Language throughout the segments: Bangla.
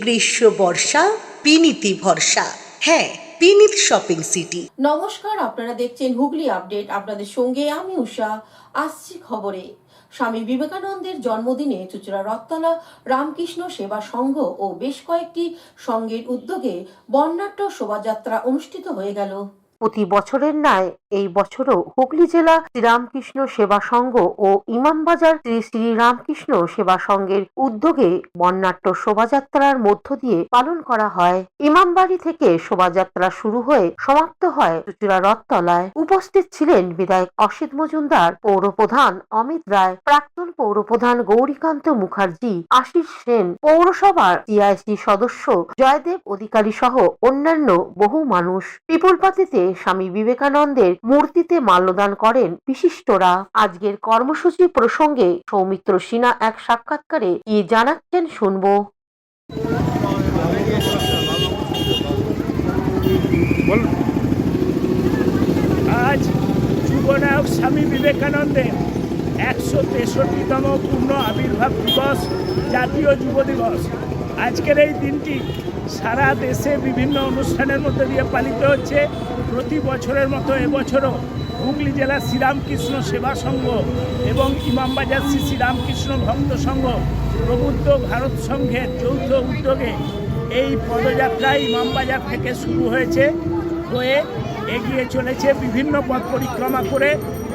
গ্রীষ্ম বর্ষা বিনীতি ভরসা। হ্যাঁ, বিনীত শপিং সিটি। নমস্কার, আপনারা দেখছেন হুগলি আপডেট। আপনাদের সঙ্গে আমি উষা। আসছি খবরে। স্বামী বিবেকানন্দের জন্মদিনে চুঁচুড়া রথতলা রামকৃষ্ণ সেবা সংঘ ও বেশ কয়েকটি সংঘের উদ্যোগে বর্ণাঢ্য শোভাযাত্রা অনুষ্ঠিত হয়ে গেল। প্রতি বছরের ন্যায় এই বছরও হুগলি জেলা শ্রীরামকৃষ্ণ সেবা সংঘ ও ইমামবাজার শ্রী শ্রী রামকৃষ্ণ সেবা সংঘের উদ্যোগে বর্ণাঢ্য শোভাযাত্রার মধ্য দিয়ে পালন করা হয়। ইমামবাড়ি থেকে শোভাযাত্রা শুরু হয়ে সমাপ্ত হয় চুঁচুড়া রথতলায়। উপস্থিত ছিলেন বিধায়ক অসিত মজুমদার, পৌরপ্রধান অমিত রায়, প্রাক্তন পৌরপ্রধান গৌরীকান্ত মুখার্জি, আশিস সেন, পৌরসভার টিআইসি সদস্য জয়দেব অধিকারী সহ অন্যান্য বহু মানুষ। পিপুলপাতিতে স্বামী বিবেকানন্দের মূর্তিতে মাল্যদান করেন বিশিষ্টরা। আজকের কর্মসূচি প্রসঙ্গে সৌমিত্র সিনহা এক সাক্ষাৎকারে কি জানাচ্ছেন শুনবো। আজ যুবনায়ক স্বামী বিবেকানন্দের 163তম পূর্ণ আবির্ভাব দিবস, জাতীয় যুব দিবস। আজকের এই দিনটি সারা দেশে বিভিন্ন অনুষ্ঠানের মধ্যে দিয়ে পালিত হচ্ছে। প্রতি বছরের মতো এবছরও হুগলি জেলা শ্রীরামকৃষ্ণ সেবা সংঘ এবং ইমামবাজার শ্রী শ্রীরামকৃষ্ণ ভক্ত সংঘ প্রবুদ্ধ ভারত সংঘের যৌথ উদ্যোগে এই পদযাত্রা ইমামবাজার থেকে শুরু হয়ে এগিয়ে চলেছে, বিভিন্ন পথ পরিক্রমা করে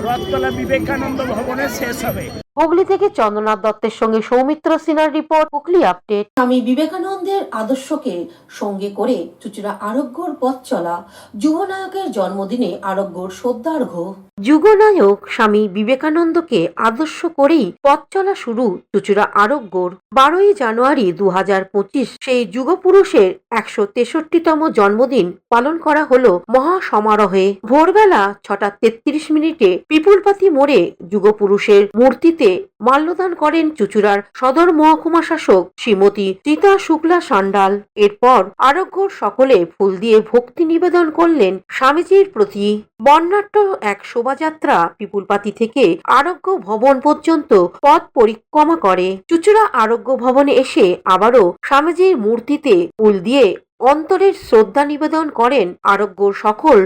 রথতলা বিবেকানন্দ ভবনে শেষ হবে। হুগলি থেকে চন্দ্রনাথ দত্তের সঙ্গে সৌমিত্র সিনহার রিপোর্ট, হুগলি আপডেট। স্বামী বিবেকানন্দের আদর্শকে সঙ্গে করে চুঁচুড়া আরোগ্যর পথ চলা যুবনায়কের জন্মদিনে আরোগ্যর শ্রদ্ধার্ঘ্য। যুগনায়ক স্বামী বিবেকানন্দকে আদর্শ করেই পথ চলা শুরু চুঁচুড়া আরোগ্যর। 12ই জানুয়ারি 2025 সেই যুগপুরুষের 163তম জন্মদিন পালন করা হলো মহা সমারোহে। ভোরবেলা 6:33 পিপুলপাতি মোড়ে যুগপুরুষের মূর্তিতে মাল্যদান করেন চুঁচুড়ার সদর মহকুমা শাসক শ্রীমতী চিতা শুক্লা সান্ডাল। এরপর আরোগ্যর সকলে ফুল দিয়ে ভক্তি নিবেদন করলেন স্বামীজির প্রতি। বর্ণাঢ্য এক শোভাযাত্রা পিপুলপাতি থেকে আরোগ্য ভবন পর্যন্ত পথ পরিক্রমা করে। চুঁচুড়া আরোগ্য ভবনে এসে আবারও স্বামীজির মূর্তিতে ফুল দিয়ে অন্তরের শ্রদ্ধা নিবেদন করেন আরোগ্যর সকল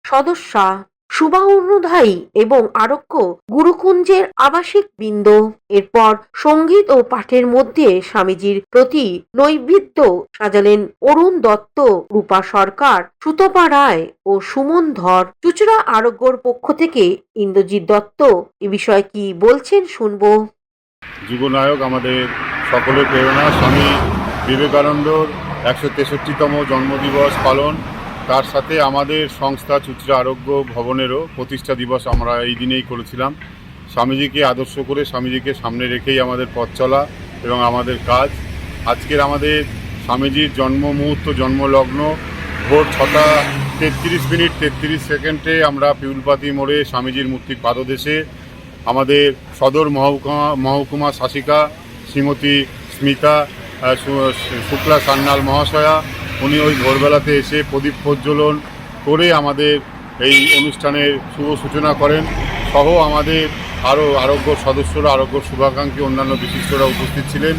সদস্যা, শুভানুধ্যায়ী এবং আরোগ্য গুরুকুঞ্জের আবাসিক বৃন্দ। এরপর সঙ্গীত ও পাঠের মধ্যে স্বামীজির প্রতি নৈবেদ্য সাজালেন অরুণ দত্ত, রূপা সরকার, সুতপা রায় ও সুমন ধর। চুঁচুড়া আরোগ্যর পক্ষ থেকে ইন্দ্রজিৎ দত্ত এ বিষয়ে কি বলছেন শুনবো। যুবনায়ক আমাদের সকলের প্রেরণা স্বামী বিবেকানন্দর 163তম জন্মদিবস পালন, তার সাথে আমাদের সংস্থা চুঁচুড়া আরোগ্য ভবনেরও প্রতিষ্ঠা দিবস আমরা এই দিনেই করেছিলাম। স্বামীজিকে আদর্শ করে, স্বামীজিকে সামনে রেখেই আমাদের পথ চলা এবং আমাদের কাজ। আজকের আমাদের স্বামীজির জন্ম মুহূর্ত, জন্মলগ্ন ভোর 6:33 আমরা পিউলপাতি মোড়ে স্বামীজির মূর্তির পাদদেশে আমাদের সদর মহকুমা শাসিকা শ্রীমতী স্মিতা শুক্লা সান্যাল মহাশয়া, উনি ওই ভোরবেলাতে এসে প্রদীপ প্রজ্বলন করে আমাদের এই অনুষ্ঠানের শুভ সূচনা করেন। সহ আমাদের আরও আরোগ্য সদস্যরা, আরোগ্য শুভাকাঙ্ক্ষী অন্যান্য বিশিষ্টরা উপস্থিত ছিলেন।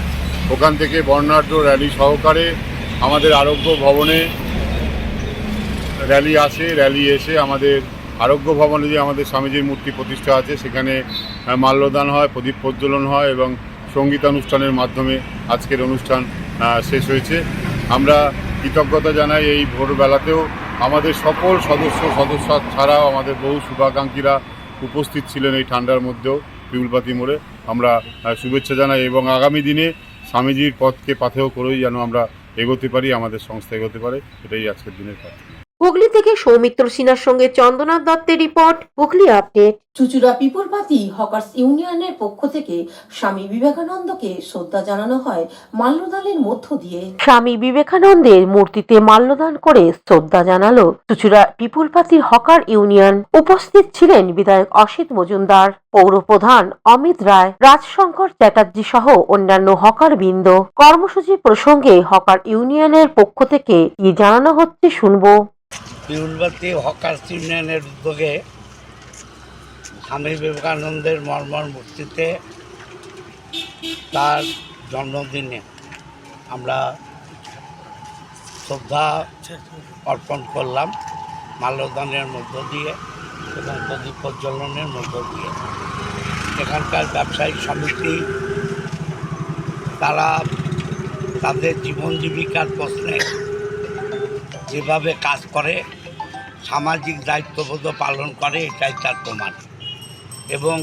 ওখান থেকে বর্ণাঢ্য র্যালি সহকারে আমাদের আরোগ্য ভবনে র্যালি এসে আমাদের আরোগ্য ভবনে যে আমাদের স্বামীজির মূর্তি প্রতিষ্ঠা আছে সেখানে মাল্যদান হয়, প্রদীপ প্রজ্বলন হয় এবং সঙ্গীতানুষ্ঠানের মাধ্যমে আজকের অনুষ্ঠান শেষ হয়েছে। আমরা কৃতজ্ঞতা জানাই এই ভোরবেলাতেও আমাদের সকল সদস্য ছাড়াও আমাদের বহু শুভাকাঙ্ক্ষীরা উপস্থিত ছিলেন এই ঠান্ডার মধ্যেও পিউলপাতি মোড়ে। আমরা শুভেচ্ছা জানাই এবং আগামী দিনে স্বামীজির পথকে পাথেয় করেই যেন আমরা এগোতে পারি, আমাদের সংস্থা এগোতে পারে, এটাই আজকের দিনের কাজ। হুগলি থেকে সৌমিত্র সিনহার সঙ্গে চন্দ্রনাথ দত্তের রিপোর্ট, হুগলি আপডেট। চুঁচুড়া পিপুলপাতি হকার্স ইউনিয়নের পক্ষ থেকে স্বামী বিবেকানন্দকে শ্রদ্ধা জানানো হয় মাল্যদানের মধ্য দিয়ে। স্বামী বিবেকানন্দের মূর্তিতে মাল্যদান করে শ্রদ্ধা জানালো চুঁচুড়া পিপুলপাতির হকার ইউনিয়ন। উপস্থিত ছিলেন বিধায়ক অসিত মজুমদার, পৌরপ্রধান অমিত রায়, রাজশঙ্কর চ্যাটার্জি সহ অন্যান্য হকার বৃন্দ। কর্মসূচি প্রসঙ্গে হকার ইউনিয়নের পক্ষ থেকে কি জানানো হচ্ছে শুনবো। পিপুলপাতি হকার্স ইউনিয়নের উদ্যোগে স্বামী বিবেকানন্দের মর্মর মূর্তিতে তার জন্মদিনে আমরা শ্রদ্ধা অর্পণ করলাম মাল্যদানের মধ্য দিয়ে এবং প্রদীপ প্রজ্বলনের মধ্য দিয়ে। এখানকার ব্যবসায়িক সমিতি তারা তাদের জীবন জীবিকার প্রশ্নে যেভাবে কাজ করে, সামাজিক দায়িত্ববোধ পালন করে, এটাই তার প্রমাণ। এবং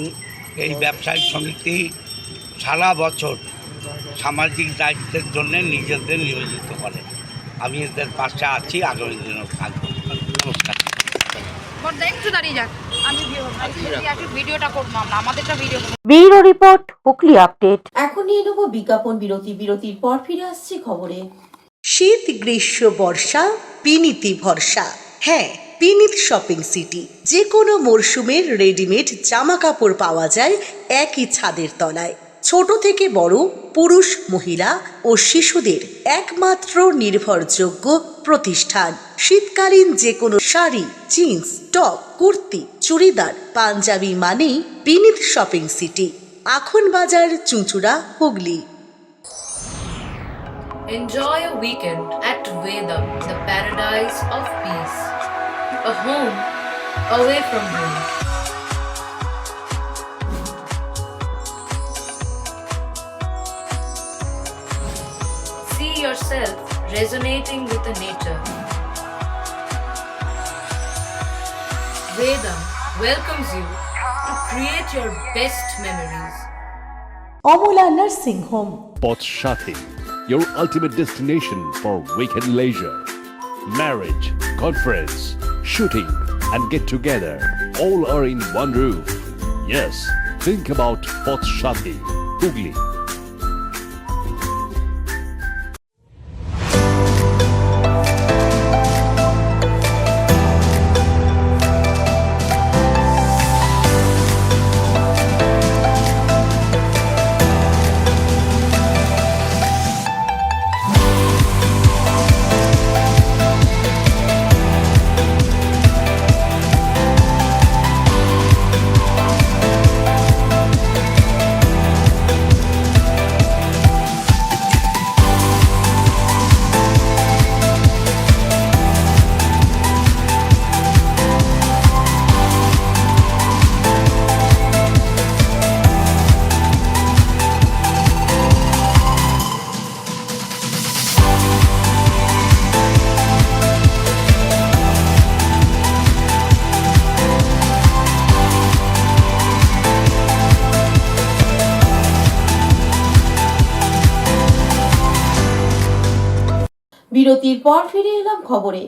এই ব্যবসায়িক সমিতি সারা বছর সামাজিক দায়িত্বের জন্য নিজেদের নিয়োজিত করে। আমি এদের পাশে আছি, আগামী দিনেও থাকবো। নমস্কার। একটু দাঁড়িয়ে যাক, আমি ভিডিওটা করবো, আমাদেরটা video. Bureau report, Hooghly update. এখন নিয়ে নেব বিজ্ঞাপন বিরতি। বিরতির পর ফিরে আসছি খবরে। শীত গ্রীষ্ম বর্ষা পিনিতি ভরসা। হ্যাঁ, পিনিত শপিং সিটি। যে কোনো মরশুমের রেডিমেড জামা কাপড় পাওয়া যায় একই ছাদের তলায়। ছোট থেকে বড়, পুরুষ মহিলা ও শিশুদের একমাত্র নির্ভরযোগ্য প্রতিষ্ঠান। শীতকালীন যে কোনো শাড়ি, জিন্স, টপ, কুর্তি, চুড়িদার, পাঞ্জাবি মানেই পিনিত শপিং সিটি। আখন বাজার, চুঁচুড়া, Hooghly. Enjoy a weekend at Vedam, the paradise of peace. A home away from home. See yourself resonating with the nature. Vedam welcomes you to create your best memories. Amala nursing home. Potshati, your ultimate destination for weekend leisure. Marriage, conference, shooting, and get together all are in one roof. Yes, think about Potshati, Hugli. বিরতির পর ফিরে এলাম খবরে।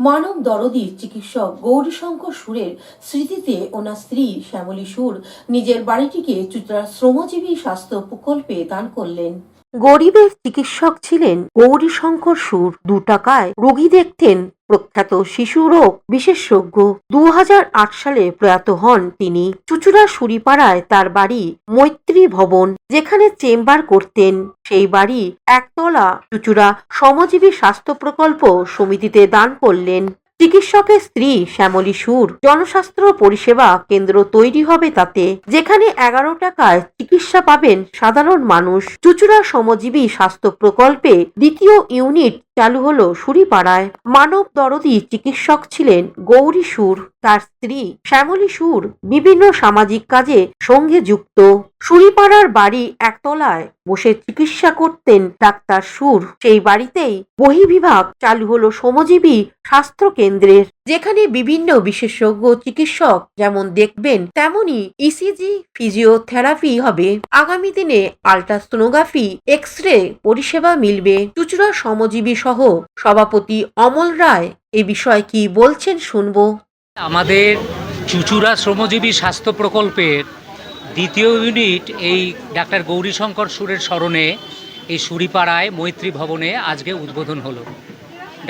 মানব দরদী চিকিৎসক গৌরীশঙ্কর সুরের স্মৃতিতে ওনার স্ত্রী শ্যামলী সুর নিজের বাড়িটিকে চুঁচুড়া শ্রমজীবী স্বাস্থ্য প্রকল্পে দান করলেন। গরিবের চিকিৎসক ছিলেন গৌরীশঙ্কর সুর। 2 টাকায় রোগী দেখতেন প্রখ্যাত শিশু রোগ বিশেষজ্ঞ। 2008 সালে প্রয়াত হন তিনি। চুঁচুড়া সুরিপাড়ায় তার বাড়ি মৈত্রী ভবন, যেখানে চেম্বার করতেন। সেই বাড়ি একতলা চুঁচুড়া শ্রমজীবী স্বাস্থ্য প্রকল্প সমিতিতে দান করলেন। চিকিৎসকের স্ত্রী শ্যামলী সুর জনস্বাস্থ্য পরিষেবা কেন্দ্র তৈরি হবে তাতে, যেখানে 11 টাকায় চিকিৎসা পাবেন সাধারণ মানুষ। চুঁচুড়া শ্রমজীবী স্বাস্থ্য প্রকল্পে 2য় ইউনিট চালু হলো সুরিপাড়ায়। মানব দরদী চিকিৎসক ছিলেন গৌরী সুর। তার স্ত্রী শ্যামলী সুর বিভিন্ন সামাজিক কাজে সঙ্গে যুক্ত। সুরিপাড়ার বাড়ি একতলায় বসে চিকিৎসা করতেন ডাক্তার সুর। সেই বাড়িতেই বহির্বিভাগ চালু হলো শ্রমজীবী স্বাস্থ্য কেন্দ্রের, যেখানে বিভিন্ন বিশেষজ্ঞ চিকিৎসক যেমন দেখবেন তেমনি ইসিজি, ফিজিওথেরাপি হবে। আগামী দিনে আল্ট্রাসোনোগ্রাফি, এক্স-রে পরিষেবা মিলবে। চুঁচুড়া শ্রমজীবী সহ সভাপতি অমল রায় এ বিষয়ে কি বলছেন শুনবো। আমাদের চুঁচুড়া শ্রমজীবী স্বাস্থ্য প্রকল্পের 2য় ইউনিট এই ডাক্তার গৌরীশঙ্কর সুরের স্মরণে এই সুরিপাড়ায় মৈত্রী ভবনে আজকে উদ্বোধন হলো।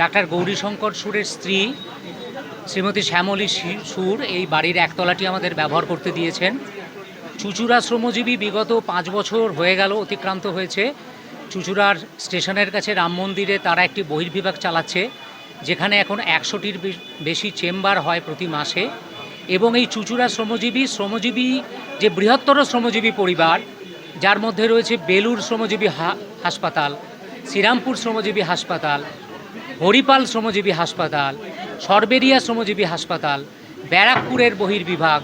ডাক্তার গৌরীশঙ্কর সুরের স্ত্রী শ্রীমতী শ্যামলী সুর এই বাড়ির একতলাটি আমাদের ব্যবহার করতে দিয়েছেন। চুঁচুড়া শ্রমজীবী বিগত 5 বছর হয়ে গেল অতিক্রান্ত হয়েছে। চুঁচুড়ার স্টেশনের কাছে রাম মন্দিরে তারা একটি বহির্বিভাগ চালাচ্ছে, যেখানে এখন 100টির বেশি চেম্বার হয় প্রতি মাসে। এবং এই চুঁচুড়া শ্রমজীবী যে বৃহত্তর শ্রমজীবী পরিবার, যার মধ্যে রয়েছে বেলুর শ্রমজীবী হাসপাতাল, শ্রীরামপুর শ্রমজীবী হাসপাতাল, হরিপাল শ্রমজীবী হাসপাতাল, সরবেরিয়া শ্রমজীবী হাসপাতাল, ব্যারাকপুরের বহির্বিভাগ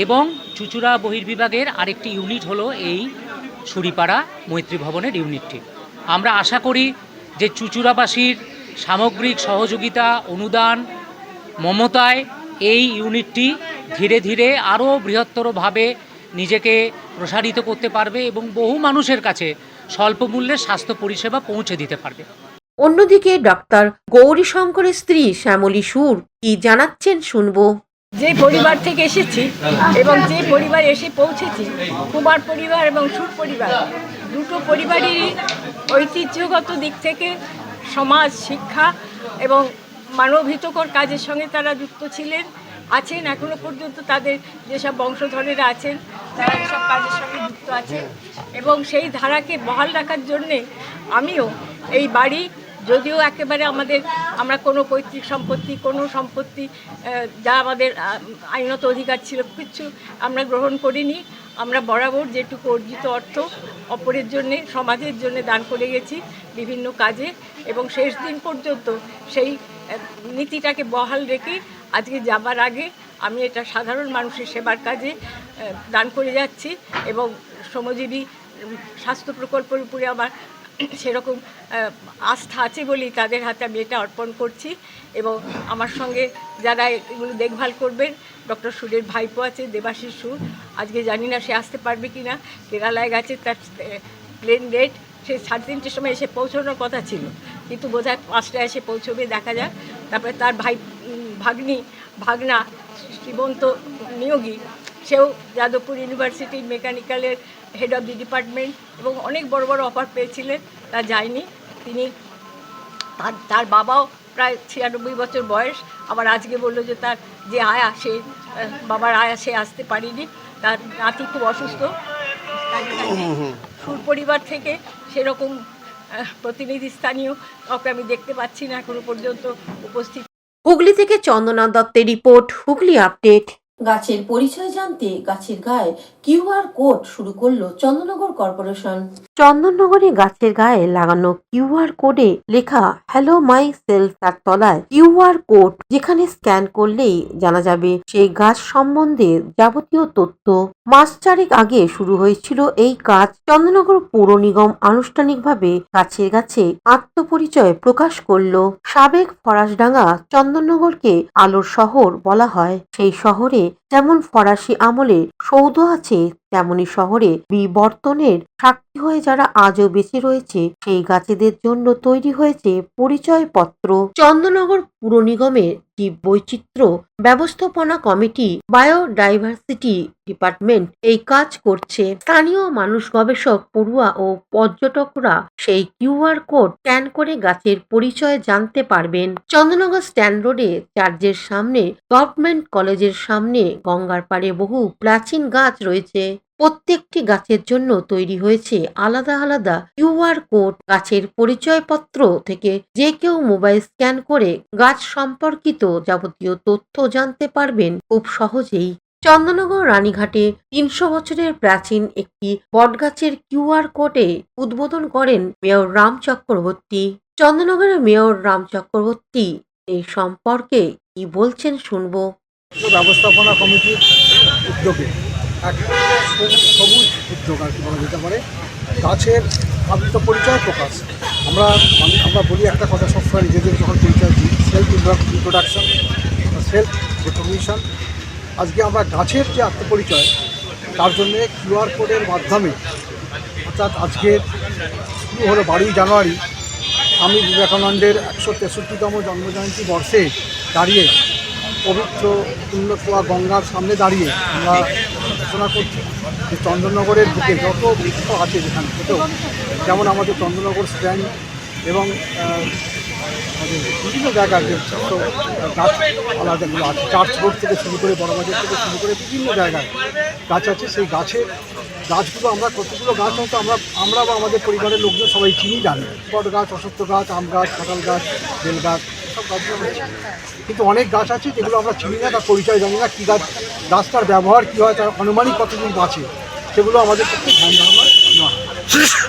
এবং চুঁচুড়া বহির্বিভাগের আরেকটি ইউনিট হলো এই সুরিপাড়া মৈত্রী ভবনের ইউনিটটি। আমরা আশা করি যে চুঁচুড়াবাসীর সামগ্রিক সহযোগিতা, অনুদান, মমতায় এই ইউনিটটি ধীরে ধীরে আরও বৃহত্তরভাবে নিজেকে প্রসারিত করতে পারবে এবং বহু মানুষের কাছে স্বল্প মূল্যে স্বাস্থ্য পরিষেবা পৌঁছে দিতে পারবে। অন্যদিকে ডাক্তার গৌরীশঙ্করের স্ত্রী শ্যামলী সুর কি জানাচ্ছেন শুনবো। যে পরিবার থেকে এসেছি এবং যে পরিবার এসে পৌঁছেছি, কুমার পরিবার এবং সুর পরিবার, দুটো পরিবারেরই ঐতিহ্যগত দিক থেকে সমাজ, শিক্ষা এবং মানবহিতকর কাজের সঙ্গে তারা যুক্ত ছিলেন, আছেন এখনো পর্যন্ত। তাদের যেসব বংশধরেরা আছেন তারা এসব কাজের সঙ্গে যুক্ত আছেন এবং সেই ধারাকে বহাল রাখার জন্যে আমিও এই বাড়ি, যদিও একেবারে আমরা কোনো পৈতৃক সম্পত্তি, কোনো সম্পত্তি যা আমাদের আইনত অধিকার ছিল কিছু আমরা গ্রহণ করিনি। আমরা বরাবর যেটুকু অর্জিত অর্থ অপরের জন্যে, সমাজের জন্যে দান করে গেছি বিভিন্ন কাজে এবং শেষ দিন পর্যন্ত সেই নীতিটাকে বহাল রেখে আজকে যাবার আগে আমি এটা সাধারণ মানুষের সেবার কাজে দান করে যাচ্ছি এবং শ্রমজীবী স্বাস্থ্য প্রকল্পের উপরে আমার সেরকম আস্থা আছে বলেই তাদের হাতে আমি এটা অর্পণ করছি। এবং আমার সঙ্গে যারা এগুলো দেখভাল করবেন, ডক্টর সুরের ভাইপো আছে, দেবাশিস সুর, আজকে জানি না সে আসতে পারবে কি না, কেরালায় গেছে, তার প্লেন ডেট, সে 3:30টার সময় এসে পৌঁছানোর কথা ছিল কিন্তু বোধহয় 5টায় এসে পৌঁছবে, দেখা যাক। তারপরে তার ভাগনা শ্রীমন্ত নিয়োগী, সেও যাদবপুর ইউনিভার্সিটির মেকানিক্যালের হেড অফ দি ডিপার্টমেন্ট এবং অনেক বড় বড় অফার পেয়েছিলেন, তা যায়নি। তিনি তার বাবাও প্রায় 96 বছর বয়স, আবার আজকে বললো যে তার যে আয়া, সে বাবার আয়া, সে আসতে পারেনি, তার নাতি খুব অসুস্থ। সুর পরিবার থেকে সেরকম প্রতিনিধি স্থানীয় কাউকে আমি দেখতে পাচ্ছি না এখনো পর্যন্ত উপস্থিত। হুগলি থেকে চন্দনা দত্তের রিপোর্ট, হুগলি আপডেট। গাছের পরিচয় জানতে গাছের গায়ে কিউআর কোড শুরু করলো চন্দননগর কর্পোরেশন। চন্দননগরে গাছের গায়ে লাগানো কিউআর কোডে লেখা হ্যালো মাই সেলফ, তার তলায় কিউআর কোড, যেখানে স্ক্যান করলেই জানা যাবে সেই গাছ সম্বন্ধে যাবতীয় তথ্য। মাস 4 আগে শুরু হয়েছিল এই কাজ। চন্দননগর পৌর নিগম আনুষ্ঠানিকভাবে গাছের গাছে আত্মপরিচয় প্রকাশ করলো। সাবেক ফরাসডাঙ্গা চন্দননগরকে আলোর শহর বলা হয়। সেই শহরে যেমন ফরাসি আমলে সৌধ আছে, তেমনি শহরে বিবর্তনের সাক্ষী হয়ে যারা আজও বেঁচে রয়েছে, সেই গাছেদের জন্য তৈরি হয়েছে পরিচয়পত্র। চন্দননগর পুর নিগমের জীব বৈচিত্র্য ব্যবস্থাপনা কমিটি, বায়োডাইভার্সিটি ডিপার্টমেন্ট এই কাজ করছে। স্থানীয় মানুষ, গবেষক, পড়ুয়া ও পর্যটকরা সেই কিউআর কোড স্ক্যান করে গাছের পরিচয় জানতে পারবেন। চন্দননগর স্ট্যান্ড রোডে চার্চের সামনে, গভর্নমেন্ট কলেজের সামনে, গঙ্গার পাড়ে বহু প্রাচীন গাছ রয়েছে। প্রত্যেকটি গাছের জন্য তৈরি হয়েছে আলাদা আলাদা কিউআর কোড। গাছের পরিচয়পত্র থেকে যে কেউ মোবাইল স্ক্যান করে গাছ সম্পর্কিত যাবতীয় তথ্য জানতে পারবেন খুব সহজেই। চন্দননগর রানীঘাটে 300 বছরের প্রাচীন একটি বটগাছের কিউআর কোডে উদ্বোধন করেন মেয়র রাম চক্রবর্তী। চন্দননগরের মেয়র রাম চক্রবর্তী এই সম্পর্কে কি বলছেন শুনবো। ব্যবস্থাপনা কমিটির উদ্যোগে এক সবুজ উদ্যোগ আর কি বলা যেতে পারে, গাছের আত্মপরিচয় প্রকাশ। আমরা বলি একটা কথা সবসময়, নিজেদের যখন পরিচয় দিই, সেলফ ইন্ট্রোডাকশন, সেলফ রেকগনিশন। আজকে আমরা গাছের যে আত্মপরিচয়, তার জন্যে কিউআর কোডের মাধ্যমে, অর্থাৎ আজকের শুরু হলো 12 জানুয়ারি স্বামী বিবেকানন্দের 163তম জন্মজয়ন্তী বর্ষে দাঁড়িয়ে, পবিত্র পুণ্যছোয়া গঙ্গার সামনে দাঁড়িয়ে আমরা ঘোষণা করছি যে চন্দননগরের বুকে যত বৃক্ষ আছে যেখানে, যেমন আমাদের চন্দননগর স্ট্যান্ড এবং আমাদের বিভিন্ন জায়গার যে ছোট গাছপালাগুলো আছে, চার্চ রোড থেকে শুরু করে, বড়বাজার থেকে শুরু করে বিভিন্ন জায়গায় গাছ আছে। সেই গাছগুলো আমরা কতগুলো গাছ হয়তো আমরা বা আমাদের পরিবারের লোকজন সবাই চিনি, জানি। বট গাছ, অশ্বত্থ গাছ, আম গাছ, কাঁঠাল গাছ, বেল গাছ, সব গাছগুলো আমরা চিনি। কিন্তু অনেক গাছ আছে যেগুলো আমরা চিনি না, তার পরিচয় জানি না, কী গাছটার ব্যবহার কী হয়, তার আনুমানিক কতদিন বাঁচে, সেগুলো আমাদের পক্ষে ধ্যান ধারণা নয়।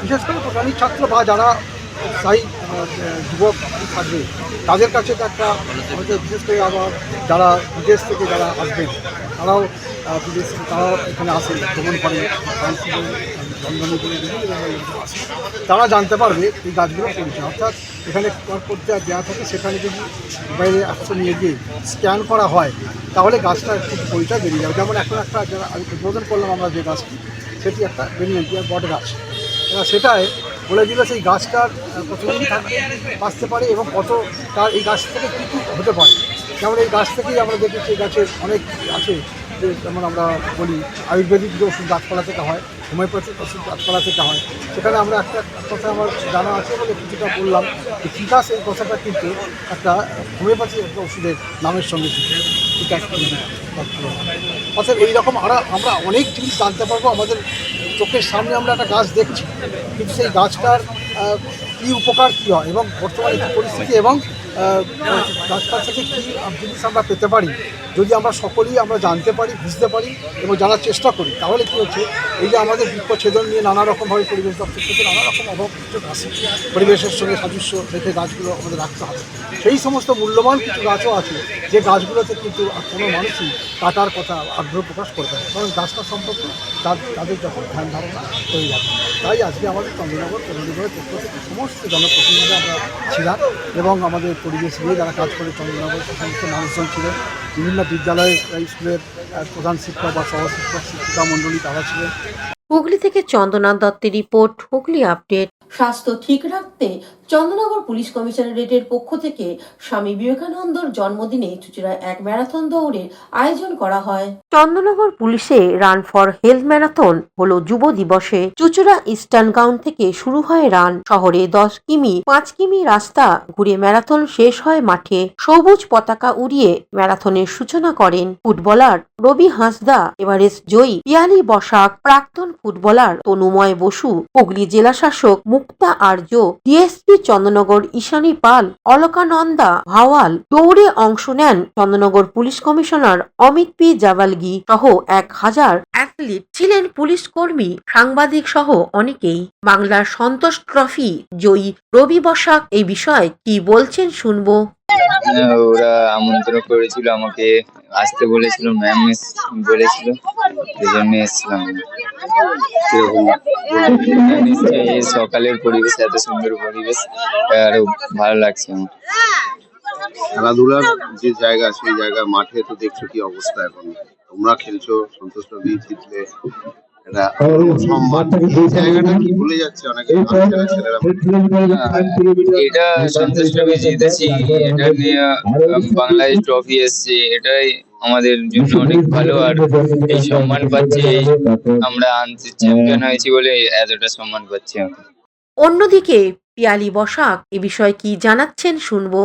বিশেষ করে প্রাণী ছাত্র বা যারা স্থায়ী যুবক থাকবে তাদের কাছে তো একটা আমাদের বিশেষ করে আবার যারা বিদেশ থেকে যারা আসবেন তারাও বিদেশ তারাও এখানে আসে ভ্রমণ করে লন্ডনে করে আসে তারা জানতে পারবে এই গাছগুলো পরিচয় অর্থাৎ এখানে করতে দেওয়া থাকে সেখানে যদি মোবাইলে অ্যাপসে নিয়ে গিয়ে স্ক্যান করা হয় তাহলে গাছটা একটু পরিচয় বেরিয়ে যাবে। যেমন এখন একটা উদ্বোধন করলাম আমরা যে গাছটি সেটি একটা বেনিয়ান বট গাছ, এবার সেটাই বলে দিল সেই গাছটার কতদিন থাকবে বাঁচতে পারে এবং কত তার এই গাছ থেকে কী কী হতে পারে। যেমন এই গাছ থেকেই আমরা দেখেছি এই গাছের অনেক আছে যে যেমন আমরা বলি আয়ুর্বেদিক যে ওষুধ গাছপালা থেকে হয়, হোমিওপ্যাথিক ওষুধ গাছপালা থেকে হয়, সেখানে আমরা একটা কথা আমার জানা আছে বলে কিছুটা বললাম যে চিকাস এই কথাটা কিন্তু একটা হোমিওপ্যাথি একটা ওষুধের নামের সঙ্গে চিকাস অর্থাৎ এইরকম আমরা অনেক জিনিস জানতে পারবো। আমাদের চোখের সামনে আমরা একটা গাছ দেখছি কিন্তু সেই গাছটার কী উপকার কী হয় এবং বর্তমানে কী পরিস্থিতি এবং গাছটার থেকে কী জিনিস আমরা পেতে পারি যদি আমরা সকলেই আমরা জানতে পারি, বুঝতে পারি এবং জানার চেষ্টা করি তাহলে কী হচ্ছে এই যে আমাদের বৃক্ষচ্ছেদন নিয়ে নানা রকমভাবে পরিবেশ দপ্তর থেকে নানা রকম অভাব আসে, পরিবেশের সঙ্গে সাদৃশ্য রেখে গাছগুলো আমাদের রাখতে হবে। সেই সমস্ত মূল্যবান কিছু গাছও আছে যে গাছগুলোতে কিন্তু কোনো মানুষই কাটার কথা আগ্রহ প্রকাশ করবে না, কারণ গাছটা সম্পর্কে তাদের যখন ধ্যান ধারণা হয়ে যাবে। তাই আজকে আমাদের চন্দ্রনগর পৌরনিগমের পক্ষ থেকে সমস্ত জনপ্রতিনিধি আমরা ছিলাম এবং আমাদের পরিবেশ নিয়ে যারা কাজ করে চন্দ্রনগর সমস্ত মানুষজন ছিলেন, বিভিন্ন বিদ্যালয় স্কুলের প্রধান শিক্ষক বা সহশিক্ষক শিক্ষিকা মণ্ডলী তারা ছিলেন। হুগলি থেকে চন্দ্রনাথ দত্তের রিপোর্ট, হুগলি আপডেট। স্বাস্থ্য ঠিক রাখতে চন্দ্রনগর পুলিশ কমিশনারেটের পক্ষ থেকে স্বামী বিবেকানন্দর জন্মদিনে চুঁচুড়ায় এক ম্যারাথন দৌড়ের আয়োজন করা হয়। চন্দননগর পুলিশে রান ফর হেলথ ম্যারাথন হলো যুব দিবসে চুঁচুড়া ইস্টার্ন গাউন থেকে শুরু হয় রান। শহরে 10 কিমি 5 কিমি রাস্তা ঘুরে ম্যারাথন শেষ হয় মাঠে। সবুজ পতাকা উড়িয়ে ম্যারাথনের সূচনা করেন ফুটবলার রবি হাঁসদা, এভারেস্ট জয়ী পিয়ালি বসাক, প্রাক্তন ফুটবলার তনুময় বসু, হুগলি জেলা শাসক মুক্তা আর্য, ডিএসপি চন্দননগর ঈশানী পাল, অলকানন্দা ভাওয়াল। দৌড়ে অংশ নেন Chandannagar police commissioner Amit P Javalgi সহ 1000 অ্যাথলিট ছিলেন, পুলিশ কর্মী, সাংবাদিক সহ অনেকেই। বাংলার সন্তোষ ট্রফি জয়ী রবি বসাক এই বিষয়ে কি বলছেন শুনবো। ওরা আমন্ত্রণ করেছিল, আমাকে আসতে বলেছিল, ম্যাম বলেছিল, এই জন্য এসেছিলাম। এই সকালের পরিবেশ, এত সুন্দর পরিবেশ, আরো ভালো লাগছে আমার। খেলাধুলার যে জায়গা সেই জায়গা মাঠে তো দেখছো কি অবস্থা, এখন তোমরা খেলছো, সন্তোষ ট্রফি জিতলে, এটা সম্মান, এই জায়গাটা কি ভুলে যাচ্ছে অনেকে ছেলেরা। এটা সন্তোষ ট্রফি জিতেছি, এটা নিয়ে বাংলাদেশ ট্রফি এসছে, এটাই আমাদের জন্য অনেক ভালো। আর এই সম্মান পাচ্ছি, আমরা চ্যাম্পিয়ন হয়েছি বলে এতটা সম্মান পাচ্ছি। অন্যদিকে পিয়ালি বসাক এ বিষয়ে কি জানাচ্ছেন শুনবো।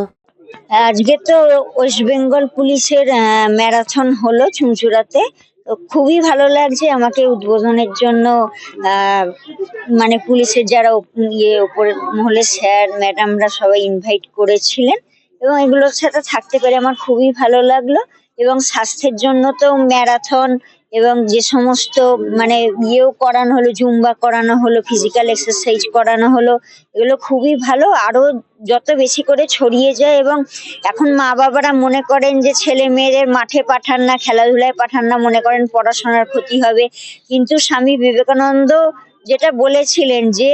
আজকে তো ওয়েস্ট বেঙ্গল পুলিশের ম্যারাথন হলো চুঁচুড়াতে, তো খুবই ভালো লাগছে। আমাকে উদ্বোধনের জন্য মানে পুলিশের যারা উপরের মহলের স্যার ম্যাডামরা সবাই ইনভাইট করেছিলেন এবং এগুলোর সাথে থাকতে পেরে আমার খুবই ভালো লাগলো। এবং স্বাস্থ্যের জন্য তো ম্যারাথন এবং যে সমস্ত মানে করানো হলো, জুম্বা করানো হলো, ফিজিক্যাল এক্সারসাইজ করানো হলো, এগুলো খুবই ভালো। আরো যত বেশি করে ছড়িয়ে যায় এবং এখন মা বাবারা মনে করেন যে ছেলে মেয়েদের মাঠে পাঠান না, খেলাধুলায় পাঠান না, মনে করেন পড়াশোনার ক্ষতি হবে, কিন্তু স্বামী বিবেকানন্দ যেটা বলেছিলেন যে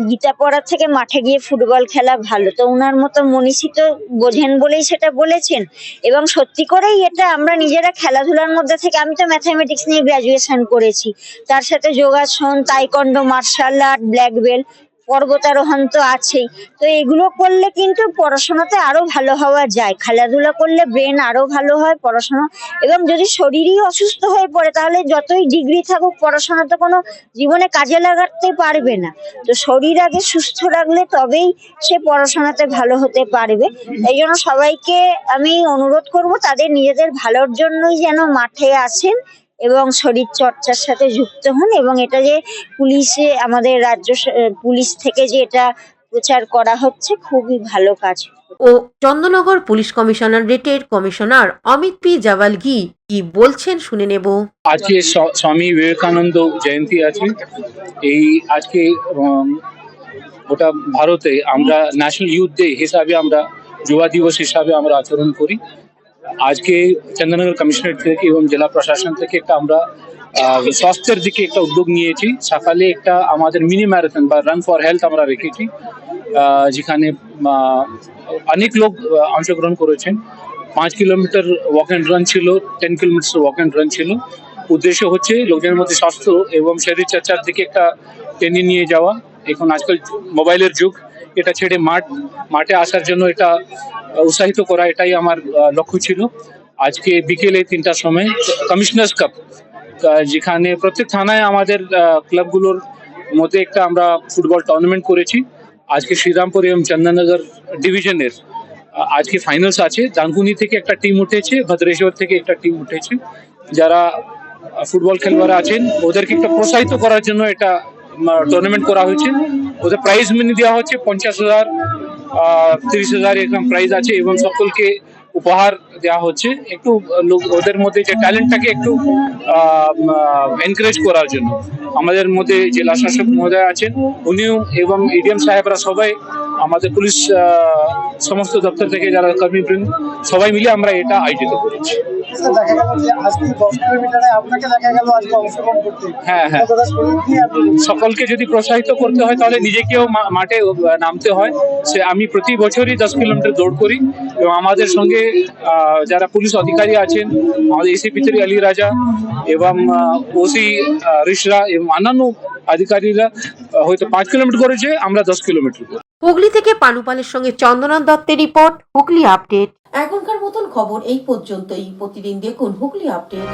গীতা পড়ার থেকে মাঠে গিয়ে ফুটবল খেলা ভালো, তো ওনার মতো মনীষী তো বোঝেন বলেই সেটা বলেছেন। এবং সত্যি করেই এটা আমরা নিজেরা খেলাধুলার মধ্যে থেকে, আমি তো ম্যাথামেটিক্স নিয়ে গ্র্যাজুয়েশন করেছি, তার সাথে যোগাসন, taekwondo, martial art, black belt, পর্বতারোহণ তো আছেই। তো এগুলো করলে কিন্তু পড়াশোনাতে আরো ভালো হওয়া যায়, খেলাধুলা করলে ব্রেন আরো ভালো হয় পড়াশোনা। এবং যদি শরীরই অসুস্থ হয়ে পড়ে তাহলে যতই ডিগ্রি থাকুক পড়াশোনা তো কোনো জীবনে কাজে লাগাতে পারবে না। তো শরীর আগে সুস্থ রাখলে তবেই সে পড়াশোনাতে ভালো হতে পারবে। এই জন্য সবাইকে আমি অনুরোধ করব তাদের নিজেদের ভালোর জন্যই যেন মাঠে আসেন এবং শরীর চর্চার সাথে যুক্ত হন। এবং এটা যে পুলিশে আমাদের রাজ্য পুলিশ থেকে যে এটা প্রচার করা হচ্ছে, খুবই ভালো কাজ। ও চন্দননগর পুলিশ কমিশনারেটের কমিশনার অমিত পি জাভালগি কি বলছেন শুনে নেব। আজকে স্বামী বিবেকানন্দ জয়ন্তী আছে। এই আজকে গোটা ভারতে আমরা ন্যাশনাল ইউথ ডে হিসাবে আমরা যুবা দিবস হিসাবে আমরা আচরণ করি। আজকে চন্দননগর কমিশনারেট থেকে এবং জেলা প্রশাসন থেকে একটা আমরা স্বাস্থ্যের দিকে একটা উদ্যোগ নিয়েছি। সকালে একটা আমাদের মিনি ম্যারাথন বা রান ফর হেলথ আমরা রেখেছি, যেখানে অনেক লোক অংশগ্রহণ করেছেন। 5 কিলোমিটার ওয়াক অ্যান্ড রান ছিল, 10 কিলোমিটার ওয়াক অ্যান্ড রান ছিল। উদ্দেশ্য হচ্ছে লোকজনের মধ্যে স্বাস্থ্য এবং শরীর চর্চার দিকে একটা টেনে নিয়ে যাওয়া। এখন আজকাল মোবাইলের যুগ, এটা ছেড়ে মাঠে আসার জন্য এটা উৎসাহিত করা, এটাই আমার লক্ষ্য ছিল। আজকে বিকেলে 3টার সময় কমিশনার্স কাপ, যেখানে প্রত্যেক থানায় আমাদের ক্লাবগুলোর মধ্যে একটা আমরা ফুটবল টুর্নামেন্ট করেছি। আজকে শ্রীরামপুর এবং চন্দননগর ডিভিশনের আজকে ফাইনালস আছে। ডানকুনি থেকে একটা টিম উঠেছে, ভদ্রেশ্বর থেকে একটা টিম উঠেছে। যারা ফুটবল খেলোয়াড় আছেন ওদেরকে একটা প্রোৎসাহিত করার জন্য এটা টুর্নামেন্ট করা হয়েছে। ওদের প্রাইজ মানি দেওয়া হচ্ছে 50,000, 30,000 এরকম প্রাইজ আছে এবং সকলকে উপহার দেওয়া হচ্ছে একটু ওদের মধ্যে যে ট্যালেন্টটাকে একটু এনকারেজ করার জন্য। আমাদের মধ্যে জেলা শাসক মহোদয় আছেন, উনিও এবং এডিএম সাহেবরা সবাই, আমাদের পুলিশ সমস্ত দপ্তর থেকে যারা কর্মীবৃন্দ সবাই মিলে আমরা এটা আয়োজিত করেছি। হ্যাঁ, সকলকে যদি প্রোৎসাহিত করতে হয় তাহলে নিজেকেও মাঠে নামতে হয়। সে আমি প্রতি বছরই 10 কিলোমিটার দৌড় করি এবং আমাদের সঙ্গে যারা পুলিশ অধিকারী আছেন, আমাদের এসিপি আলী রাজা এবং ওসি রিশরা এবং অন্যান্য আধিকারিকরা হয়তো 5 কিলোমিটার করেছে, আমরা 10 কিলোমিটার। হুগলি থেকে পানুপালের সঙ্গে চন্দনা দত্তের রিপোর্ট, হুগলি আপডেট। এখনকার মতন খবর এই পর্যন্তই। প্রতিদিন দেখুন হুগলি আপডেট।